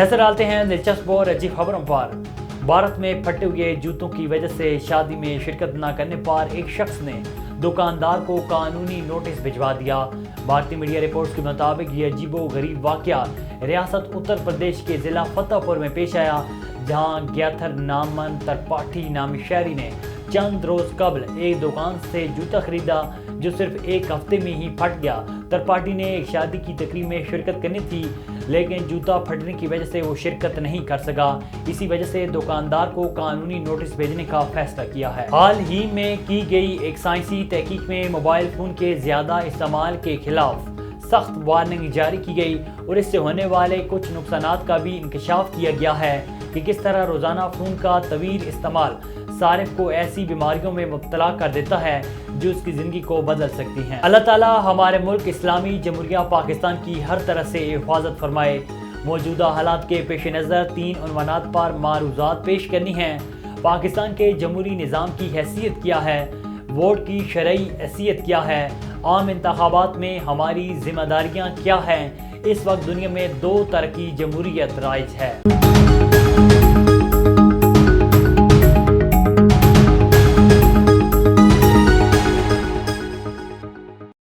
नजर डालते हैं दिलचस्प और अजीब खबरों पर। भारत में फटे हुए जूतों की वजह से शादी में शिरकत न करने पर एक शख्स ने दुकानदार को कानूनी नोटिस भिजवा दिया। भारतीय मीडिया रिपोर्ट्स के मुताबिक ये अजीबोगरीब वाकया रियासत उत्तर प्रदेश के ज़िला फतेहपुर में पेश आया, जहां ग्याथर नामन त्रिपाठी नामी शहरी ने चंद रोज कबल एक दुकान से जूता खरीदा जो सिर्फ एक हफ्ते में ही फट गया। त्रिपाठी ने एक शादी की तकरीब में शिरकत करनी थी, लेकिन जूता फटने की वजह से वो शिरकत नहीं कर सका। इसी वजह से दुकानदार को कानूनी नोटिस भेजने का फैसला किया है। हाल ही में की गई एक साइंसी तहकीक में मोबाइल फोन के ज्यादा इस्तेमाल के खिलाफ सख्त वार्निंग जारी की गई और इससे होने वाले कुछ नुकसानात का भी इंकशाफ किया गया है कि किस तरह रोजाना फोन का तवील इस्तेमाल सारिफ को ऐसी बीमारियों में मुब्तला कर देता है जो उसकी जिंदगी को बदल सकती हैं। अल्लाह ताला हमारे मुल्क इस्लामी जमहूरिया पाकिस्तान की हर तरह से हिफाजत फरमाए। मौजूदा हालात के पेश नज़र 3 उन्वानात पर मारूज़ात पेश करनी है। पाकिस्तान के जमहूरी निज़ाम की हैसियत क्या है, वोट की शरई हैसियत क्या है, आम इंतखाबात में हमारी जिम्मेदारियाँ क्या हैं। इस वक्त दुनिया में 2 तरह की जमहूरियत राइज है।